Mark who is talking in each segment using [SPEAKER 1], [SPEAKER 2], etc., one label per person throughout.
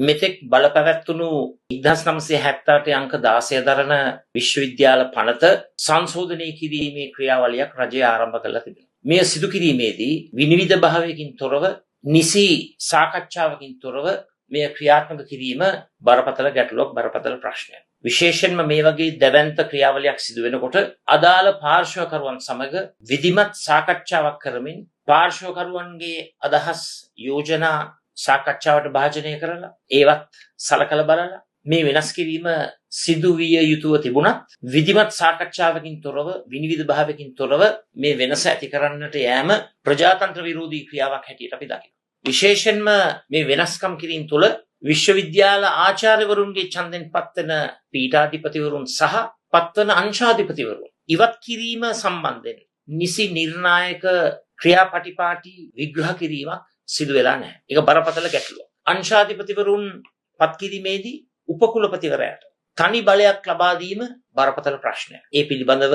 [SPEAKER 1] මෙතෙක් බලපැවැත්වුණු 1978 අංක 16 දරන විශ්වවිද්‍යාල පනත සංශෝධනය කිරීමේ ක්‍රියාවලියක් රජය ආරම්භ කළා තිබෙනවා. මේ සිදු කිරීමේදී විනිවිද භාවයකින් තොරව නිසි සාකච්ඡාවකින් තොරව මේ ක්‍රියාත්මක කිරීම බරපතල ගැටලුවක්, බරපතල ප්‍රශ්නයක්. විශේෂයෙන්ම මේ වගේ දැවැන්ත ක්‍රියාවලියක් සිදු වෙනකොට අදාළ පාර්ශ්වකරුවන් සමග විධිමත් සාකච්ඡාවක් කරමින් පාර්ශ්වකරුවන්ගේ අදහස් යෝජනා සාකච්ඡාවට භාජනය කරලා ඒවත් සලකලා බලලා මේ වෙනස් කිරීම සිදු විය යුතුව තිබුණත් විධිමත් සාකච්ඡාවකින් තොරව විනිවිද භාවයකින් තොරව මේ වෙනස ඇති කරන්නට යෑම ප්‍රජාතන්ත්‍ර විරෝධී ක්‍රියාවක් හැටියට අපි දකිනවා. විශේෂයෙන්ම මේ වෙනස්කම් කිරීම තුළ විශ්වවිද්‍යාල ආචාර්යවරුන්ගේ ඡන්දෙන් පත්වන පීඨාධිපතිවරුන් සහ පත්වන අංශාධිපතිවරුන් ඉවත් කිරීම සම්බන්ධයෙන් නිසි නිර්ණායක ක්‍රියාපටිපාටි විග්‍රහ කිරීමක් සිදු වෙලා නැහැ. ඒක බරපතල ගැටලුවක්. අංශාධිපතිවරුන් පත් කිරීමේදී උපකුලපතිවරයාට තනි බලයක් ලබා දීම බරපතල ප්‍රශ්නයක්. ඒ පිළිබඳව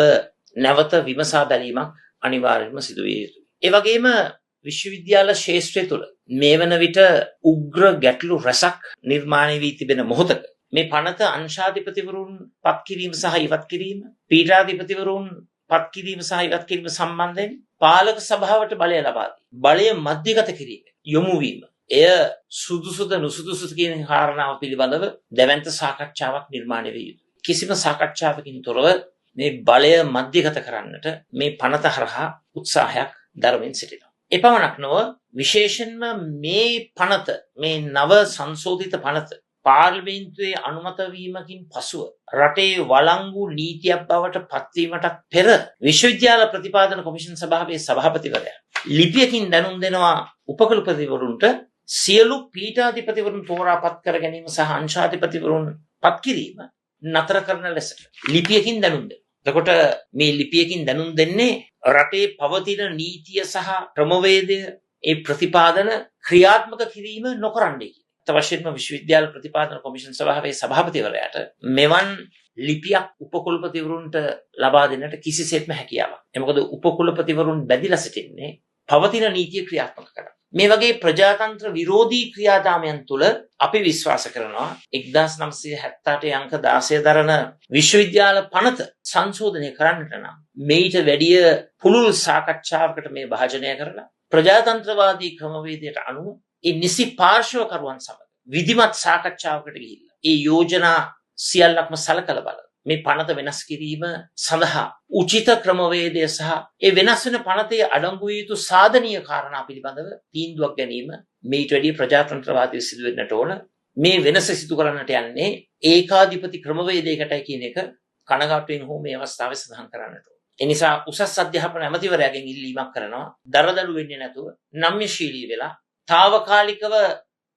[SPEAKER 1] නැවත විමසා බැලීමක් අනිවාර්යයෙන්ම සිදු විය යුතුයි. ඒ වගේම විශ්වවිද්‍යාල ශාස්ත්‍රය තුළ මේ වන විට උග්‍ර ගැටලු රැසක් නිර්මාණය වී තිබෙන මොහොතක මේ පනත අංශාධිපතිවරුන් පත් කිරීම සහ ඉවත් කිරීම, පීඨාධිපතිවරුන් පත් කිරීම සහ ඉවත් කිරීම සම්බන්ධයෙන් පාලක සභාවට බලය ලබා දී බලය මධ්‍යගත කිරීම යොමු වීම එය සුදුසුද නුසුදුසුද කියන කාරණාව පිළිබඳව දැවැන්ත සාකච්ඡාවක් නිර්මාණය වේ යුතුයි. කිසිම සාකච්ඡාවකින් තොරව මේ බලය මධ්‍යගත කරන්නට මේ පනත හරහා උත්සාහයක් දරමින් සිටිනවා. එපමණක් නොව විශේෂයෙන්ම මේ පනත, මේ නව සංශෝධිත පනත පාර්ලිමේන්තුවේ අනුමත වීමකින් පසුව රටේ වළංගු නීතියක් බවට පත්වීමට පෙර විශ්වවිද්‍යාල ප්‍රතිපාදන කොමිෂන් සභාවේ සභාපතිවරයා ලිපියකින් දැනුම් දෙනවා උපකුලපතිවරුන්ට සියලු පීඨාධිපතිවරුන් තෝරා පත් කර ගැනීම සහ අංශාධිපතිවරුන් පත් කිරීම නතර කරන ලෙසට ලිපියකින් දැනුම් දෙනවා. එතකොට මේ ලිපියකින් දැනුම් දෙන්නේ රටේ පවතින නීතිය සහ ක්‍රමවේදය ඒ ප්‍රතිපාදන ක්‍රියාත්මක කිරීම නොකරන්නේ. අවශ්‍යම විශ්වවිද්‍යාල ප්‍රතිපාදන කොමිෂන් සභාවේ සභාපතිවරයාට මෙවන් ලිපියක් උපකුලපතිවරුන්ට ලබා දෙන්නට කිසිසේත්ම හැකියාවක්. මොකද උපකුලපතිවරුන් බැඳිලා සිටින්නේ පවතින නීතිය ක්‍රියාත්මක කරන්න. මේ වගේ ප්‍රජාතන්ත්‍ර විරෝධී ක්‍රියාදාමයන් තුළ අපි විශ්වාස කරනවා 1978 අංක 16 දරන විශ්වවිද්‍යාල පනත සංශෝධනය කරන්නට නම් මේට වැඩිය පුළුල් සාකච්ඡාවකට මේ භාජනය කරලා ප්‍රජාතන්ත්‍රවාදී ක්‍රමවේදයට අනුව ඒ නිසි පාර්ශ්වකරුවන් සමග විධිමත් සාකච්ඡාවකට ගිහිල්ලා ඒ යෝජනා සියල්ලක්ම සලකලා බලලා මේ පනත වෙනස් කිරීම සඳහා උචිත ක්‍රමවේදය සහ ඒ වෙනස් වෙන පනතේ අඩංගු වූ යුතු සාධනීය කාරණා පිළිබඳව තීන්දුවක් ගැනීම මේට වැඩිය ප්‍රජාතන්ත්‍රවාදී සිදු වෙන්නට ඕන. මේ වෙනස සිදු කරන්නට යන්නේ ඒකාධිපති ක්‍රමවේදයකටයි කියන එක කනගාටුවෙන් හෝ මේ අවස්ථාවේ සඳහන් කරන්නට ඕන. ඒ නිසා උසස් අධ්‍යාපන ඇමතිවරයාගෙන් ඉල්ලීමක් කරනවා දරදඬු වෙන්නේ නැතුව නම්‍යශීලී වෙලා తాවකාලිකව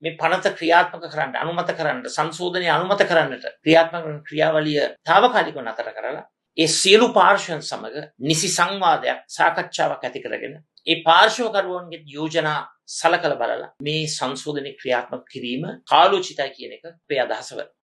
[SPEAKER 1] මේ පනත ක්‍රියාත්මක කරන්න, අනුමත කරන්න, සංශෝධනය අනුමත කරන්නට ක්‍රියාත්මක කරන ක්‍රියාවලිය తాවකාලිකව නතර කරලා ඒ සියලු පාර්ශ්වයන් සමග නිසි සංවාදයක්, සාකච්ඡාවක් ඇති කරගෙන ඒ පාර්ශ්වකරුවන්ගේ යෝජනා සලකලා බලලා මේ සංශෝධනයේ ක්‍රියාත්මක කිරීම කාලෝචිතයි කියන එක අපේ අදහස වෙනවා.